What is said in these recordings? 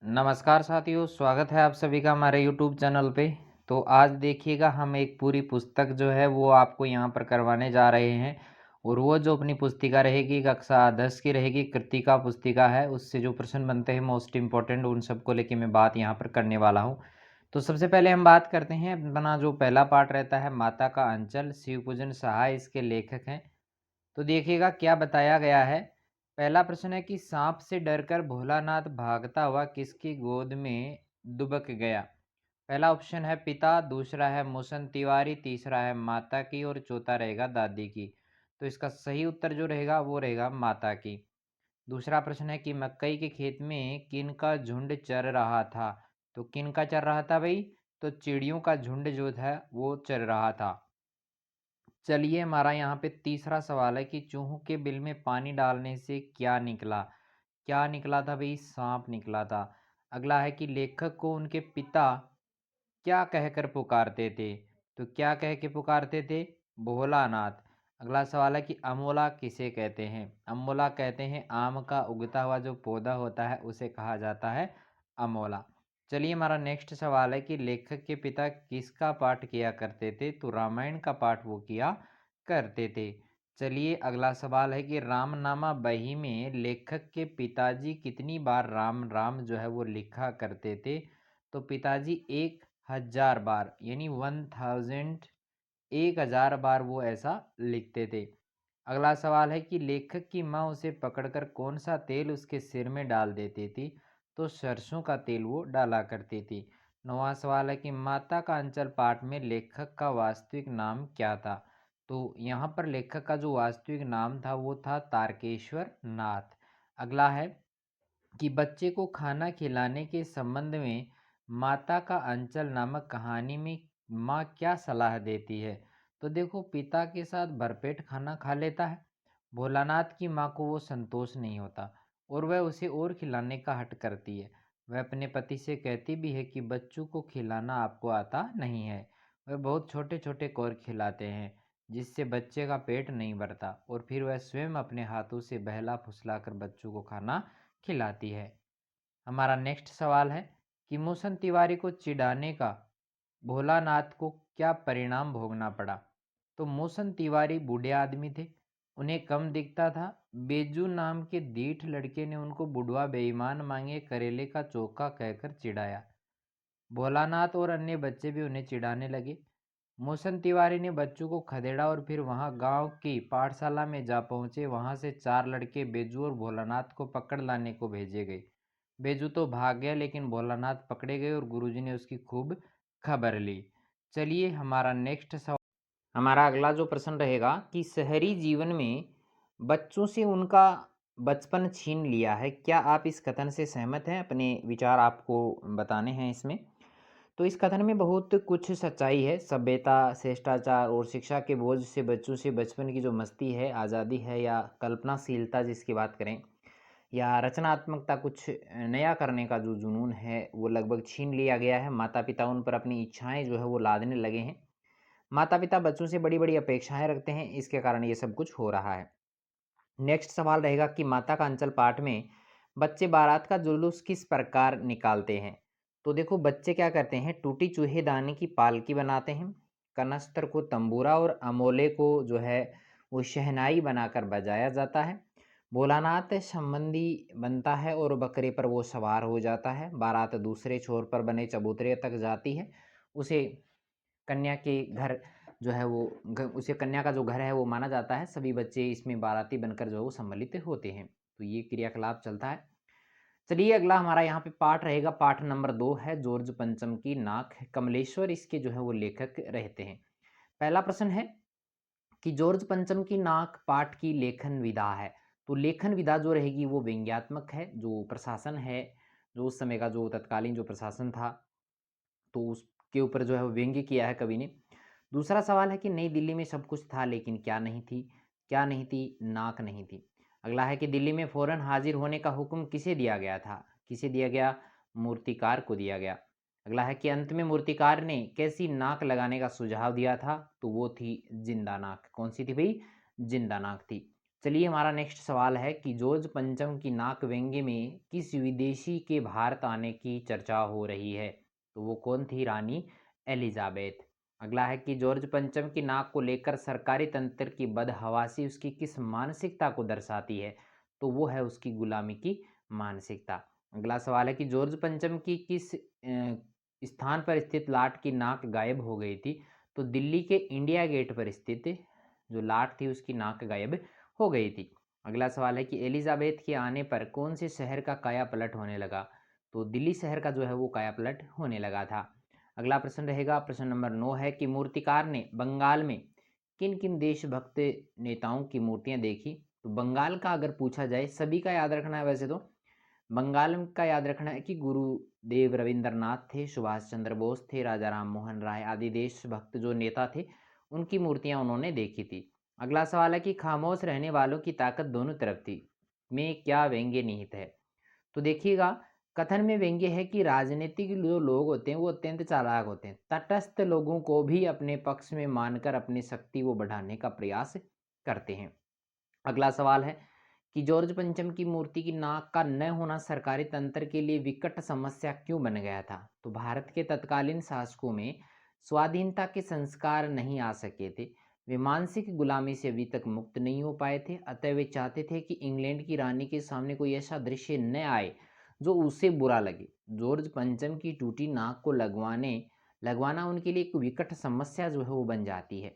नमस्कार साथियों, स्वागत है आप सभी का हमारे यूट्यूब चैनल पे। तो आज देखिएगा हम एक पूरी पुस्तक जो है वो आपको यहाँ पर करवाने जा रहे हैं। और वो जो अपनी पुस्तिका रहेगी कक्षा 10 की रहेगी, कृतिका पुस्तिका है, उससे जो प्रश्न बनते हैं मोस्ट इम्पोर्टेंट उन सबको लेके मैं बात यहाँ पर करने वाला हूँ। तो सबसे पहले हम बात करते हैं अपना जो पहला पार्ट रहता है माता का अंचल, शिवपूजन सहाय इसके लेखक हैं। तो देखिएगा क्या बताया गया है। पहला प्रश्न है कि सांप से डरकर भोलानाथ भागता हुआ किसकी गोद में दुबक गया। पहला ऑप्शन है पिता, दूसरा है मूसन तिवारी, तीसरा है माता की और चौथा रहेगा दादी की। तो इसका सही उत्तर जो रहेगा वो रहेगा माता की। दूसरा प्रश्न है कि मकई के खेत में किन का झुंड चर रहा था। तो किन का चर रहा था भाई, तो चिड़ियों का झुंड जो था वो चर रहा था। चलिए हमारा यहाँ पे तीसरा सवाल है कि चूहों के बिल में पानी डालने से क्या निकला। क्या निकला था भाई, सांप निकला था। अगला है कि लेखक को उनके पिता क्या कहकर पुकारते थे। तो क्या कह के पुकारते थे, भोलानाथ। अगला सवाल है कि अमोला किसे कहते हैं। अमोला कहते हैं आम का उगता हुआ जो पौधा होता है उसे कहा जाता है अमोला। चलिए हमारा नेक्स्ट सवाल है कि लेखक के पिता किसका पाठ किया करते थे। तो रामायण का पाठ वो किया करते थे। चलिए अगला सवाल है कि रामनामा बही में लेखक के पिताजी कितनी बार राम राम जो है वो लिखा करते थे। तो पिताजी 1000 बार यानी 1000, 1000 बार वो ऐसा लिखते थे। अगला सवाल है कि लेखक की माँ उसे पकड़कर कौन सा तेल उसके सिर में डाल देती थी। तो सरसों का तेल वो डाला करती थी। नौवां सवाल है कि माता का अंचल पाठ में लेखक का वास्तविक नाम क्या था। तो यहाँ पर लेखक का जो वास्तविक नाम था वो था तारकेश्वर नाथ। अगला है कि बच्चे को खाना खिलाने के संबंध में माता का अंचल नामक कहानी में माँ क्या सलाह देती है। तो देखो पिता के साथ भरपेट खाना खा लेता है। भोलानाथ की माँ को वो संतोष नहीं होता और वह उसे और खिलाने का हट करती है। वह अपने पति से कहती भी है कि बच्चों को खिलाना आपको आता नहीं है। वह बहुत छोटे छोटे कौर खिलाते हैं जिससे बच्चे का पेट नहीं भरता और फिर वह स्वयं अपने हाथों से बहला फुसला कर बच्चों को खाना खिलाती है। हमारा नेक्स्ट सवाल है कि मूसन तिवारी को चिढ़ाने का भोलानाथ को क्या परिणाम भोगना पड़ा। तो मूसन तिवारी बूढ़े आदमी थे, उन्हें कम दिखता था। बेजू नाम के दीठ लड़के ने उनको बुढ़वा बेईमान मांगे करेले का चोखा कहकर चिढ़ाया। भोलानाथ और अन्य बच्चे भी उन्हें चिढ़ाने लगे। मूसन तिवारी ने बच्चों को खदेड़ा और फिर वहां गांव की पाठशाला में जा पहुंचे। वहां से 4 लड़के बेजू और भोलानाथ को पकड़ लाने को भेजे गए। बेजू तो भाग गया लेकिन भोलानाथ पकड़े गए और गुरुजी ने उसकी खूब खबर ली। चलिए हमारा नेक्स्ट सवाल, हमारा अगला जो प्रश्न रहेगा कि शहरी जीवन में बच्चों से उनका बचपन छीन लिया है। क्या आप इस कथन से सहमत हैं। अपने विचार आपको बताने हैं इसमें। तो इस कथन में बहुत कुछ सच्चाई है। सभ्यता, शिष्टाचार और शिक्षा के बोझ से बच्चों से बचपन की जो मस्ती है, आज़ादी है या कल्पनाशीलता जिसकी बात करें या रचनात्मकता, कुछ नया करने का जो जुनून है वो लगभग छीन लिया गया है। माता पिता उन पर अपनी इच्छाएं जो है वो लादने लगे हैं। माता पिता बच्चों से बड़ी बड़ी अपेक्षाएं रखते हैं, इसके कारण ये सब कुछ हो रहा है। नेक्स्ट सवाल रहेगा कि माता का अंचल पाठ में बच्चे बारात का जुलूस किस प्रकार निकालते हैं। तो देखो बच्चे क्या करते हैं, टूटी चूहेदानी की पालकी बनाते हैं, कनस्तर को तंबूरा और अमोले को जो है वो शहनाई बनाकर बजाया जाता है। भोलानाथ संबंधी बनता है और बकरे पर वो सवार हो जाता है। बारात दूसरे छोर पर बने चबूतरे तक जाती है। उसे कन्या के घर जो है वो उसे कन्या का जो घर है वो माना जाता है। सभी बच्चे इसमें बाराती बनकर जो है वो सम्मिलित होते हैं। तो ये क्रियाकलाप चलता है। चलिए अगला हमारा यहाँ पे पाठ रहेगा, पाठ नंबर 2 है जॉर्ज पंचम की नाक। कमलेश्वर इसके जो है वो लेखक रहते हैं। पहला प्रश्न है कि जॉर्ज पंचम की नाक पाठ की लेखन विधा है। तो लेखन विधा जो रहेगी वो व्यंग्यात्मक है। जो प्रशासन है, जो उस समय का जो तत्कालीन जो प्रशासन था, तो उसके ऊपर जो है वो व्यंग्य किया है कवि ने। दूसरा सवाल है कि नई दिल्ली में सब कुछ था लेकिन क्या नहीं थी। क्या नहीं थी, नाक नहीं थी। अगला है कि दिल्ली में फौरन हाजिर होने का हुक्म किसे दिया गया था। किसे दिया गया, मूर्तिकार को दिया गया। अगला है कि अंत में मूर्तिकार ने कैसी नाक लगाने का सुझाव दिया था। तो वो थी जिंदा नाक। कौन सी थी भाई, जिंदा नाक थी। चलिए हमारा नेक्स्ट सवाल है कि जॉर्ज पंचम की नाक व्यंग्य में किस विदेशी के भारत आने की चर्चा हो रही है? तो वो कौन थी? रानी एलिजाबेथ। अगला है कि जॉर्ज पंचम की नाक को लेकर सरकारी तंत्र की बदहवासी उसकी किस मानसिकता को दर्शाती है? तो वो है उसकी गुलामी की मानसिकता। अगला सवाल है कि जॉर्ज पंचम की किस स्थान पर स्थित लाट की नाक गायब हो गई थी? तो दिल्ली के इंडिया गेट पर स्थित जो लाट थी उसकी नाक गायब हो गई थी। अगला सवाल है कि एलिजाबेथ के आने पर कौन से शहर का कायापलट होने लगा? तो दिल्ली शहर का जो है वो कायापलट होने लगा था। अगला प्रश्न रहेगा, प्रश्न नंबर 9 है कि मूर्तिकार ने बंगाल में किन किन देशभक्त नेताओं की मूर्तियां देखी? तो बंगाल का अगर पूछा जाए, सभी का याद रखना है वैसे तो। बंगाल का याद रखना है कि गुरुदेव रविंद्रनाथ थे, सुभाष चंद्र बोस थे, राजा राम मोहन राय आदि देशभक्त जो नेता थे, उनकी मूर्तियां उन्होंने देखी थी। अगला सवाल है कि खामोश रहने वालों की ताकत दोनों तरफ थी में क्या व्यंग्य निहित है? तो देखिएगा, कथन में व्यंग्य है कि राजनीतिक जो लोग होते हैं वो अत्यंत चालाक होते हैं, तटस्थ लोगों को भी अपने पक्ष में मानकर अपनी शक्ति वो बढ़ाने का प्रयास करते हैं। अगला सवाल है कि जॉर्ज पंचम की मूर्ति की नाक का न होना सरकारी तंत्र के लिए विकट समस्या क्यों बन गया था? तो भारत के तत्कालीन शासकों में स्वाधीनता के संस्कार नहीं आ सके थे, वे मानसिक गुलामी से अभी तक मुक्त नहीं हो पाए थे, अतः वे चाहते थे कि इंग्लैंड की रानी के सामने कोई ऐसा दृश्य न आए जो उसे बुरा लगे। जॉर्ज पंचम की टूटी नाक को लगवाना उनके लिए एक विकट समस्या जो है वो बन जाती है।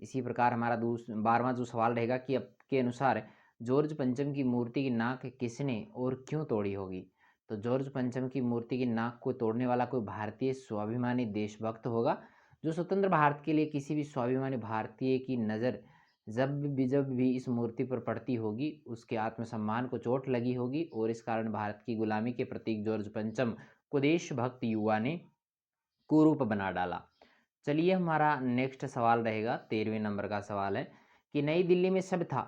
इसी प्रकार हमारा 12वां जो सवाल रहेगा कि आपके अनुसार जॉर्ज पंचम की मूर्ति की नाक किसने और क्यों तोड़ी होगी? तो जॉर्ज पंचम की मूर्ति की नाक को तोड़ने वाला कोई भारतीय स्वाभिमानी देशभक्त होगा, जो स्वतंत्र भारत के लिए किसी भी स्वाभिमानी भारतीय की नज़र जब भी इस मूर्ति पर पड़ती होगी, उसके आत्मसम्मान को चोट लगी होगी और इस कारण भारत की गुलामी के प्रतीक जॉर्ज पंचम को देशभक्त युवा ने कुरूप बना डाला। चलिए हमारा नेक्स्ट सवाल रहेगा, 13वें नंबर का सवाल है कि नई दिल्ली में सब था,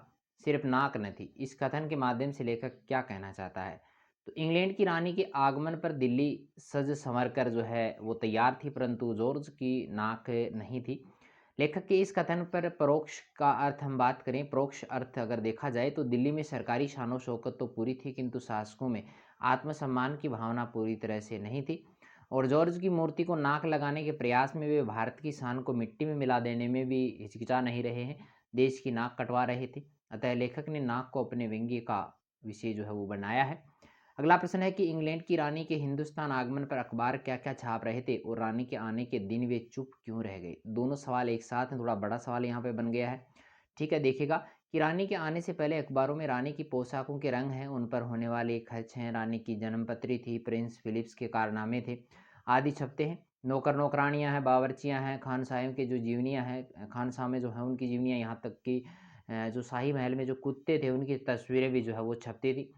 सिर्फ नाक न थी। इस कथन के माध्यम से लेखक क्या कहना चाहता है? तो इंग्लैंड की रानी के आगमन पर दिल्ली सज संवर कर जो है वो तैयार थी, परंतु जॉर्ज की नाक नहीं थी। लेखक के इस कथन पर परोक्ष का अर्थ हम बात करें, परोक्ष अर्थ अगर देखा जाए तो दिल्ली में सरकारी शानो शौकत तो पूरी थी, किंतु शासकों में आत्मसम्मान की भावना पूरी तरह से नहीं थी। और जॉर्ज की मूर्ति को नाक लगाने के प्रयास में वे भारत की शान को मिट्टी में मिला देने में भी हिचकिचा नहीं रहे हैं, देश की नाक कटवा रहे थे। अतः लेखक ने नाक को अपने व्यंग्य का विषय जो है वो बनाया है। अगला प्रश्न है कि इंग्लैंड की रानी के हिंदुस्तान आगमन पर अखबार क्या क्या छाप रहे थे और रानी के आने के दिन वे चुप क्यों रह गए? दोनों सवाल एक साथ हैं, थोड़ा बड़ा सवाल यहाँ पे बन गया है। ठीक है, देखिएगा कि रानी के आने से पहले अखबारों में रानी की पोशाकों के रंग हैं, उन पर होने वाले खर्च हैं, रानी की जन्मपत्री थी, प्रिंस फिलिप्स के कारनामे थे आदि छपते हैं। नौकर नौकरानियां हैं, बावर्चियां हैं, खानसायों के जो जीवनियां हैं, खानसा में जो है उनकी जीवनियां, यहाँ तक कि जो शाही महल में जो कुत्ते थे उनकी तस्वीरें भी जो है वो छपती थी।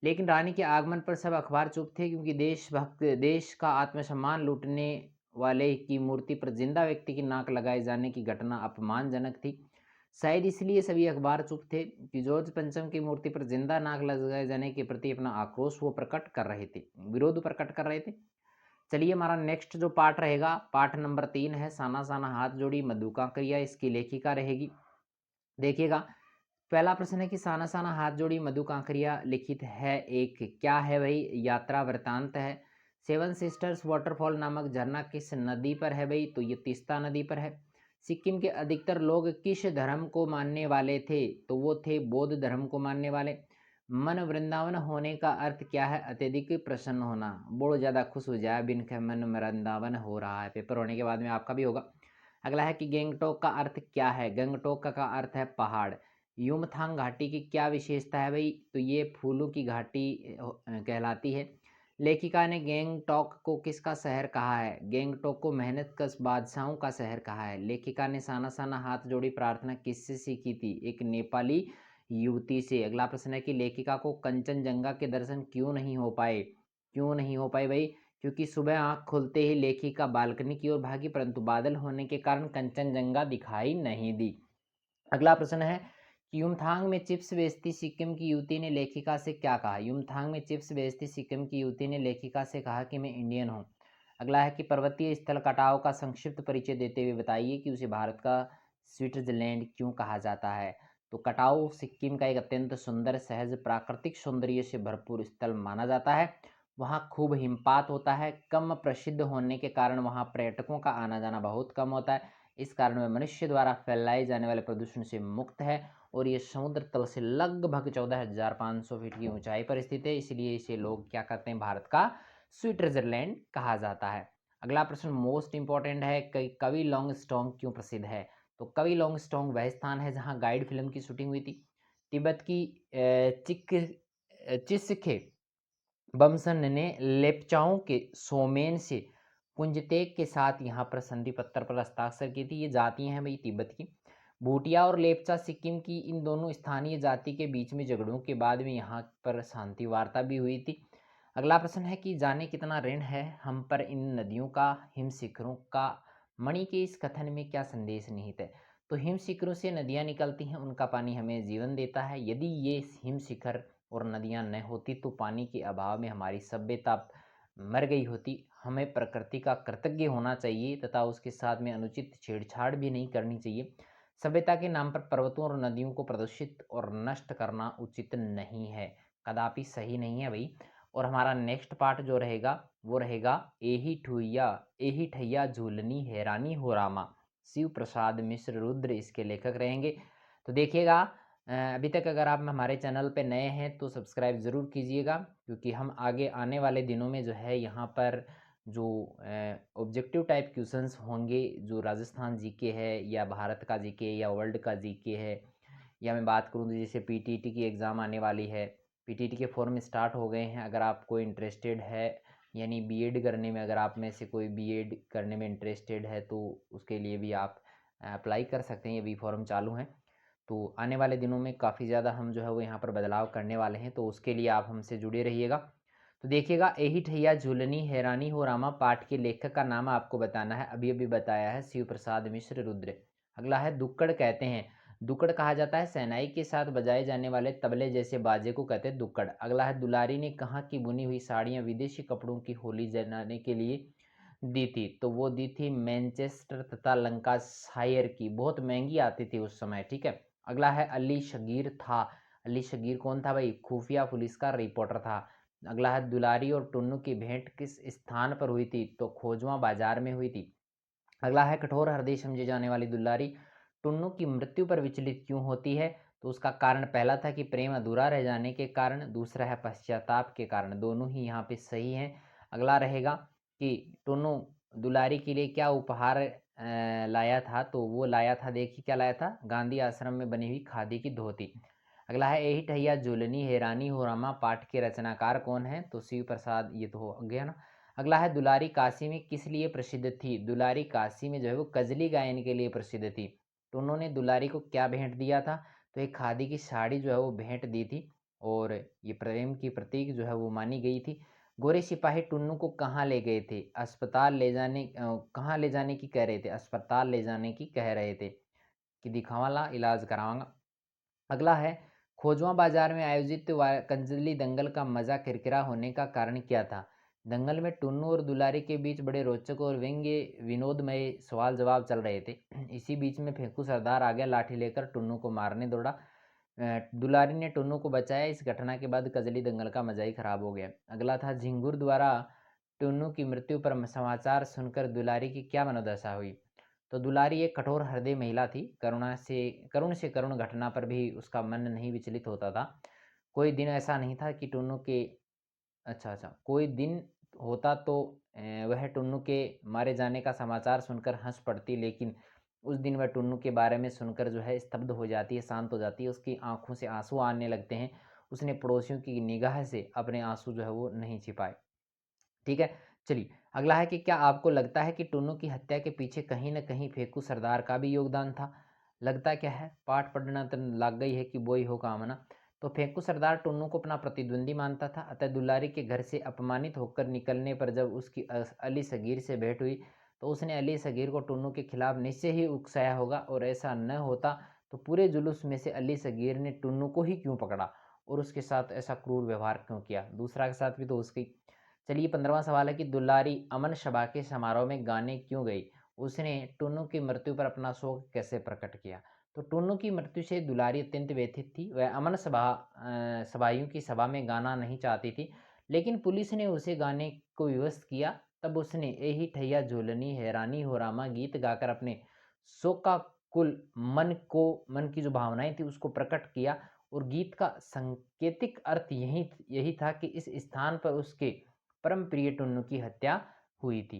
लेकिन रानी के आगमन पर सब अखबार चुप थे, क्योंकि देश का आत्मसम्मान लूटने वाले की मूर्ति पर जिंदा व्यक्ति की नाक लगाए जाने की घटना अपमानजनक थी। शायद इसलिए सभी अखबार चुप थे कि जॉर्ज पंचम की मूर्ति पर जिंदा नाक लगाए जाने के प्रति अपना आक्रोश वो प्रकट कर रहे थे, विरोध प्रकट कर रहे थे। चलिए हमारा नेक्स्ट जो पार्ट रहेगा, पार्ट नंबर 3 है, साना साना हाथ जोड़ी मधुका क्रिया, इसकी लेखिका रहेगी। देखिएगा, पहला प्रश्न है कि साना साना हाथ जोड़ी मधु कांकरिया लिखित है एक, क्या है भाई? यात्रा वृतांत है। सेवन सिस्टर्स वाटरफॉल नामक झरना किस नदी पर है भाई? तो ये तीस्ता नदी पर है। सिक्किम के अधिकतर लोग किस धर्म को मानने वाले थे? तो वो थे बौद्ध धर्म को मानने वाले। मन वृंदावन होने का अर्थ क्या है? अत्यधिक प्रसन्न होना, बहुत ज़्यादा खुश हो जाए, बिन के मन वृंदावन हो रहा है। पेपर होने के बाद में आपका भी होगा। अगला है कि गैंगटोक का अर्थ क्या है? गैंगटोक का अर्थ है पहाड़। युमथांग घाटी की क्या विशेषता है भाई? तो ये फूलों की घाटी कहलाती है। लेखिका ने गैंगटॉक को किसका शहर कहा है? गैंगटॉक को मेहनतकश बादशाहों का शहर कहा है। लेखिका ने साना साना हाथ जोड़ी प्रार्थना किससे सीखी थी? एक नेपाली युवती से। अगला प्रश्न है कि लेखिका को कंचनजंगा के दर्शन क्यों नहीं हो पाए? क्यों नहीं हो पाए भाई? क्योंकि सुबह आंख खुलते ही लेखिका बालकनी की ओर भागी, परंतु बादल होने के कारण कंचनजंगा दिखाई नहीं दी। अगला प्रश्न है कि युमथांग में चिप्स बेचती सिक्किम की युवती ने लेखिका से क्या कहा? युमथांग में चिप्स बेचती सिक्किम की युवती ने लेखिका से कहा कि मैं इंडियन हूँ। अगला है कि पर्वतीय स्थल कटाव का संक्षिप्त परिचय देते हुए बताइए कि उसे भारत का स्विट्जरलैंड क्यों कहा जाता है? तो कटाऊ सिक्किम का एक अत्यंत सुंदर, सहज, प्राकृतिक सौंदर्य से भरपूर स्थल माना जाता है। वहाँ खूब हिमपात होता है। कम प्रसिद्ध होने के कारण वहाँ पर्यटकों का आना जाना बहुत कम होता है। इस कारण वह मनुष्य द्वारा फैलाए जाने वाले प्रदूषण से मुक्त है और ये समुद्र तल से लगभग 14,500 फीट की ऊंचाई पर स्थित है। इसलिए इसे लोग क्या कहते हैं, भारत का स्विट्जरलैंड कहा जाता है। अगला प्रश्न मोस्ट इंपॉर्टेंट है, कवि लॉन्गस्टोंग क्यों प्रसिद्ध है? तो कवि लॉन्गस्टोंग वह स्थान है जहां गाइड फिल्म की शूटिंग हुई थी। तिब्बत की चिस्खे बमसन ने लेप्चाओं के सोमेन से कुंजतेक के साथ यहाँ पर संधि पत्र पर हस्ताक्षर की थी। ये जातियां हैं भाई तिब्बत की। भूटिया और लेप्चा सिक्किम की इन दोनों स्थानीय जाति के बीच में झगड़ों के बाद में यहाँ पर शांति वार्ता भी हुई थी। अगला प्रश्न है कि जाने कितना ऋण है हम पर इन नदियों का, हिम शिखरों का। मणि के इस कथन में क्या संदेश निहित है? तो हिम शिखरों से नदियां निकलती हैं, उनका पानी हमें जीवन देता है। यदि ये हिम शिखर और नदियां न होती तो पानी के अभाव में हमारी सभ्यता मर गई होती। हमें प्रकृति का कृतज्ञ होना चाहिए तथा उसके साथ में अनुचित छेड़छाड़ भी नहीं करनी चाहिए। सभ्यता के नाम पर पर्वतों और नदियों को प्रदूषित और नष्ट करना उचित नहीं है, कदापि सही नहीं है भाई। और हमारा नेक्स्ट पार्ट जो रहेगा वो रहेगा एही ठैया झूलनी हैरानी हो रामा। शिव प्रसाद मिश्र रुद्र इसके लेखक रहेंगे। तो देखिएगा, अभी तक अगर आप हमारे चैनल पे नए हैं तो सब्सक्राइब ज़रूर कीजिएगा, क्योंकि हम आगे आने वाले दिनों में जो है यहाँ पर जो ऑब्जेक्टिव टाइप क्वेश्चंस होंगे, जो राजस्थान जीके है या भारत का जीके या वर्ल्ड का जीके है, या मैं बात करूँ तो जैसे पीटीटी की एग्ज़ाम आने वाली है, पीटीटी के फॉर्म स्टार्ट हो गए हैं। अगर आपको इंटरेस्टेड है, यानी बीएड करने में, अगर आप में से कोई बीएड करने में इंटरेस्टेड है तो उसके लिए भी आप अप्लाई कर सकते हैं। ये भी फॉर्म चालू हैं। तो आने वाले दिनों में काफ़ी ज़्यादा हम जो है वो यहाँ पर बदलाव करने वाले हैं, तो उसके लिए आप हमसे जुड़े रहिएगा। तो देखिएगा, एही ठैया झूलनी हैरानी हो रामा पाठ के लेखक का नाम आपको बताना है। अभी अभी बताया है, शिव प्रसाद मिश्र रुद्र। अगला है दुक्कड़ कहते हैं। दुक्कड़ कहा जाता है शहनाई के साथ बजाए जाने वाले तबले जैसे बाजे को कहते हैं दुक्कड़। अगला है दुलारी ने कहाँ की बुनी हुई साड़ियाँ विदेशी कपड़ों की होली जलाने के लिए दी थी? तो वो दी थी मैनचेस्टर तथा लंकाशायर की, बहुत महंगी आती थी उस समय, ठीक है। अगला है अली शगीर था। अली शगीर कौन था भाई? खुफिया पुलिस का रिपोर्टर था। अगला है दुलारी और टुन्नू की भेंट किस स्थान पर हुई थी? तो खोजवा बाजार में हुई थी। अगला है कठोर हृदय समझी जाने वाली दुलारी टुन्नू की मृत्यु पर विचलित क्यों होती है? तो उसका कारण पहला था कि प्रेम अधूरा रह जाने के कारण, दूसरा है पश्चाताप के कारण। दोनों ही यहाँ पे सही हैं। अगला रहेगा कि टुन्नू दुलारी के लिए क्या उपहार लाया था? तो वो लाया था, देखिए क्या लाया था, गांधी आश्रम में बनी हुई खादी की धोती। अगला है एही ठैया झूलनी हैरानी हो रामा पाठ के रचनाकार कौन है? तो शिव प्रसाद, ये तो हो गया ना। अगला है दुलारी काशी में किस लिए प्रसिद्ध थी? दुलारी काशी में जो है वो कजली गायन के लिए प्रसिद्ध थी। तो उन्होंने दुलारी को क्या भेंट दिया था? तो एक खादी की साड़ी जो है वो भेंट दी थी, और ये प्रेम की प्रतीक जो है वो मानी गई थी। गोरे सिपाही टुन्नू को कहाँ ले गए थे? अस्पताल ले जाने, कहाँ ले जाने की कह रहे थे? अस्पताल ले जाने की कह रहे थे कि दिखावाला इलाज करावांगा। अगला है खोजवा बाजार में आयोजित कंजली दंगल का मजा किरकिरा होने का कारण क्या था? दंगल में टुन्नू और दुलारी के बीच बड़े रोचक और व्यंग्य विनोदमय सवाल जवाब चल रहे थे। इसी बीच में फेंकू सरदार आ गया लाठी लेकर, टुन्नू को मारने दौड़ा। दुलारी ने टुन्नू को बचाया। इस घटना के बाद कजली दंगल का मजा ही खराब हो गया। अगला था झिंगुर द्वारा टुन्नू की मृत्यु पर समाचार सुनकर दुलारी की क्या मनोदशा हुई? तो दुलारी एक कठोर हृदय महिला थी। करुण से करुण घटना पर भी उसका मन नहीं विचलित होता था। कोई दिन ऐसा नहीं था कि टुन्नू के, अच्छा, कोई दिन होता तो वह टुन्नू के मारे जाने का समाचार सुनकर हंस पड़ती, लेकिन उस दिन वह टुन्नू के बारे में सुनकर जो है स्तब्ध हो जाती है, शांत हो जाती है, उसकी आंखों से आंसू आने लगते हैं। उसने पड़ोसियों की निगाह से अपने आंसू जो है वो नहीं छिपाए, ठीक है। चलिए, अगला है कि क्या आपको लगता है कि टुन्नू की हत्या के पीछे कहीं न कहीं फेंकू सरदार का भी योगदान था? लगता क्या है? पाठ पढ़ना तो लग गई है कि बोई हो कामना। तो फेंकू सरदार टुन्नू को अपना प्रतिद्वंदी मानता था, अतः दुलारी के घर से अपमानित होकर निकलने पर जब उसकी अली सगीर से भेंट हुई, तो उसने अली सगीर को टुन्नू के खिलाफ निश्चय ही उकसाया होगा, और ऐसा न होता तो पूरे जुलूस में से अली सगीर ने टुन्नू को ही क्यों पकड़ा और उसके साथ ऐसा क्रूर व्यवहार क्यों किया? दूसरा के साथ भी तो उसकी। चलिए, 15वां सवाल है कि दुलारी अमन शबा के समारोह में गाने क्यों गई? उसने टुन्नू की मृत्यु पर अपना शोक कैसे प्रकट किया? तो टुन्नू की मृत्यु से दुलारी अत्यंत व्यथित थी। वह अमन सभाइयों की सभा में गाना नहीं चाहती थी, लेकिन पुलिस ने उसे गाने को विवश किया। तब उसने "एही ठैया झूलनी हैरानी हो रामा" गीत गाकर अपने शोकाकुल मन की जो भावनाएं थी उसको प्रकट किया। और गीत का सांकेतिक अर्थ यही यही था कि इस स्थान पर उसके परम प्रिय टुन्नू की हत्या हुई थी।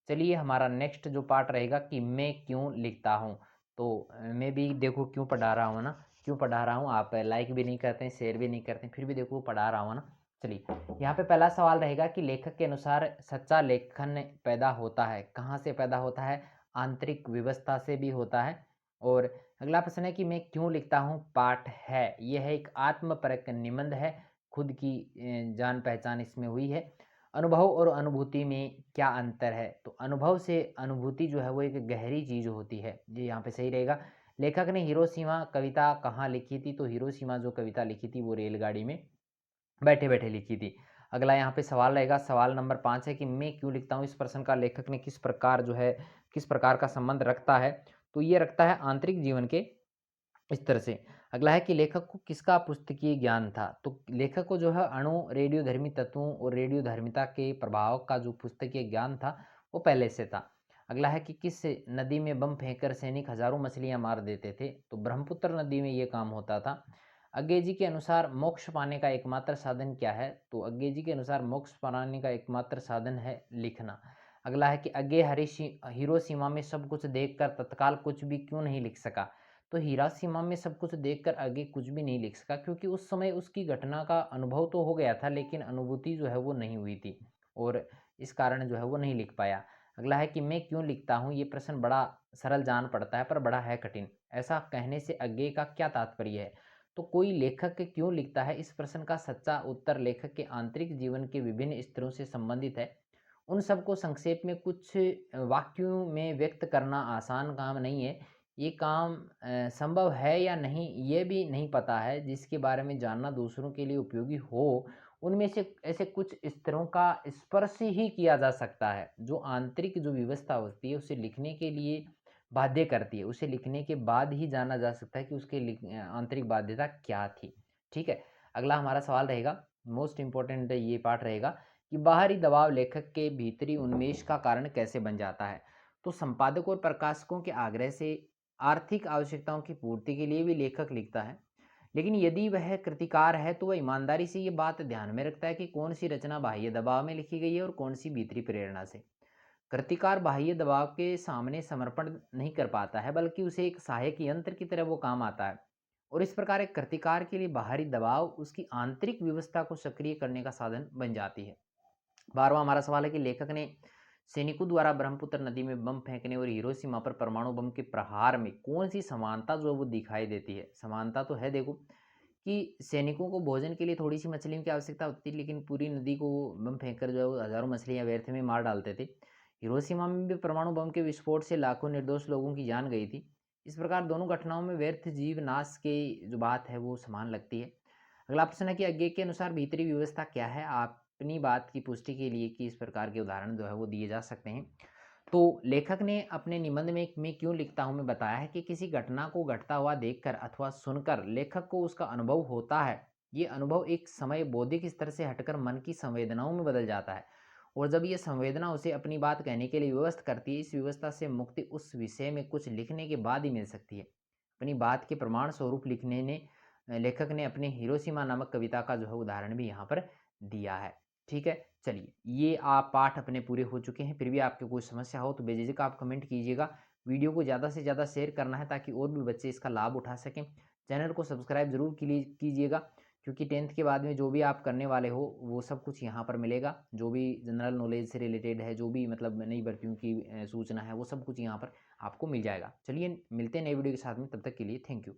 चलिए हमारा नेक्स्ट जो पार्ट रहेगा कि मैं क्यों लिखता हूँ। तो मैं भी देखो क्यों पढ़ा रहा हूँ ना, क्यों पढ़ा रहा हूँ। आप लाइक भी नहीं करते हैं, शेयर भी नहीं करते हैं, फिर भी देखो पढ़ा रहा हूँ ना। चलिए यहाँ पे पहला सवाल रहेगा कि लेखक के अनुसार सच्चा लेखन पैदा होता है, कहाँ से पैदा होता है? आंतरिक व्यवस्था से भी होता है। और अगला प्रश्न है कि मैं क्यों लिखता हूँ पाठ है, यह है एक आत्मपरक निबंध है, खुद की जान पहचान इसमें हुई है। अनुभव और अनुभूति में क्या अंतर है? तो अनुभव से अनुभूति जो है वो एक गहरी चीज़ होती है, ये यहाँ पे सही रहेगा। लेखक ने हिरोशिमा कविता कहाँ लिखी थी? तो हिरोशिमा जो कविता लिखी थी वो रेलगाड़ी में बैठे-बैठे लिखी थी। अगला यहाँ पे सवाल रहेगा, सवाल नंबर 5 है कि मैं क्यों लिखता हूँ? इस प्रश्न का लेखक ने किस प्रकार का संबंध रखता है? तो ये रखता है आंतरिक जीवन के स्तर से। अगला है कि लेखक को किसका पुस्तकीय ज्ञान था? तो लेखक को जो है अणु, रेडियोधर्मी तत्वों और रेडियोधर्मिता के प्रभाव का जो पुस्तकीय ज्ञान था, वो पहले से था। अगला है कि किस नदी में बम फेंककर सैनिक हज़ारों मछलियाँ मार देते थे? तो ब्रह्मपुत्र नदी में ये काम होता था। अज्ञे जी के अनुसार मोक्ष पाने का एकमात्र साधन क्या है? तो अज्ञे जी के अनुसार मोक्ष पाने का एकमात्र साधन है लिखना। अगला है कि अज्ञे हिरोशिमा में सब कुछ देखकर तत्काल कुछ भी क्यों नहीं लिख सका? तो हिरोशिमा में सब कुछ देखकर अज्ञे कुछ भी नहीं लिख सका क्योंकि उस समय उसकी घटना का अनुभव तो हो गया था, लेकिन अनुभूति जो है वो नहीं हुई थी और इस कारण जो है वो नहीं लिख पाया। अगला है कि मैं क्यों लिखता हूँ? ये प्रश्न बड़ा सरल जान पड़ता है पर बड़ा है कठिन। ऐसा कहने से अज्ञे का क्या तात्पर्य है? तो कोई लेखक क्यों लिखता है? इस प्रश्न का सच्चा उत्तर लेखक के आंतरिक जीवन के विभिन्न स्तरों से संबंधित है। उन सबको संक्षेप में कुछ वाक्यों में व्यक्त करना आसान काम नहीं है। ये काम संभव है या नहीं ये भी नहीं पता है। जिसके बारे में जानना दूसरों के लिए उपयोगी हो, उनमें से ऐसे कुछ स्तरों का स्पर्श ही किया जा सकता है, जो आंतरिक जो व्यवस्था होती है उसे लिखने के लिए बाध्य करती है। उसे लिखने के बाद ही जाना जा सकता है कि उसके आंतरिक बाध्यता क्या थी। ठीक है? अगला हमारा सवाल रहेगा, मोस्ट इम्पोर्टेंट ये पार्ट रहेगा कि बाहरी दबाव लेखक के भीतरी उन्मेष का कारण कैसे बन जाता है? तो संपादकों और प्रकाशकों के आग्रह से आर्थिक आवश्यकताओं की पूर्ति के लिए भी लेखक लिखता है। लेकिन यदि वह कृतिकार है तो वह ईमानदारी से ये बात ध्यान में रखता है कि कौन सी रचना बाह्य दबाव में लिखी गई है और कौन सी भीतरी प्रेरणा से। कृतिकार बाह्य दबाव के सामने समर्पण नहीं कर पाता है, बल्कि उसे एक सहायक यंत्र की तरह वो काम आता है। और इस प्रकार एक कृतिकार के लिए बाहरी दबाव उसकी आंतरिक व्यवस्था को सक्रिय करने का साधन बन जाती है। 12वां हमारा सवाल है कि लेखक ने सैनिकों द्वारा ब्रह्मपुत्र नदी में बम फेंकने और हिरोशिमा पर परमाणु बम के प्रहार में कौन सी समानता जो है वो दिखाई देती है? समानता तो है देखो कि सैनिकों को भोजन के लिए थोड़ी सी मछलियों की आवश्यकता होती थी, लेकिन पूरी नदी को बम फेंककर जो है वो हजारों मछलियां व्यर्थ में मार डालते थे। हिरोशिमा में भी परमाणु बम के विस्फोट से लाखों निर्दोष लोगों की जान गई थी। इस प्रकार दोनों घटनाओं में व्यर्थ जीव नाश की जो बात है वो समान लगती है। अगला प्रश्न है कि अज्ञे के अनुसार भीतरी व्यवस्था क्या है? आप अपनी बात की पुष्टि के लिए कि इस प्रकार के उदाहरण जो है वो दिए जा सकते हैं। तो लेखक ने अपने निबंध में मैं क्यों लिखता हूं में बताया है कि किसी घटना को घटता हुआ देखकर अथवा सुनकर लेखक को उसका अनुभव होता है। ये अनुभव एक समय बौद्धिक स्तर से हटकर मन की संवेदनाओं में बदल जाता है और जब ये संवेदना उसे अपनी बात कहने के लिए व्यवस्था करती है, इस व्यवस्था से मुक्ति उस विषय में कुछ लिखने के बाद ही मिल सकती है। अपनी बात के प्रमाण स्वरूप लिखने ने लेखक ने अपने हिरोशिमा नामक कविता का जो है उदाहरण भी यहाँ पर दिया है। ठीक है, चलिए ये आप पाठ अपने पूरे हो चुके हैं। फिर भी आपको कोई समस्या हो तो बेझिझक आप कमेंट कीजिएगा। वीडियो को ज़्यादा से ज़्यादा शेयर करना है ताकि और भी बच्चे इसका लाभ उठा सकें। चैनल को सब्सक्राइब जरूर कीजिएगा क्योंकि 10th के बाद में जो भी आप करने वाले हो वो सब कुछ यहाँ पर मिलेगा। जो भी जनरल नॉलेज से रिलेटेड है, जो भी मतलब नई भर्तियों की सूचना है, वो सब कुछ यहाँ पर आपको मिल जाएगा। चलिए मिलते हैं नई वीडियो के साथ में, तब तक के लिए थैंक यू।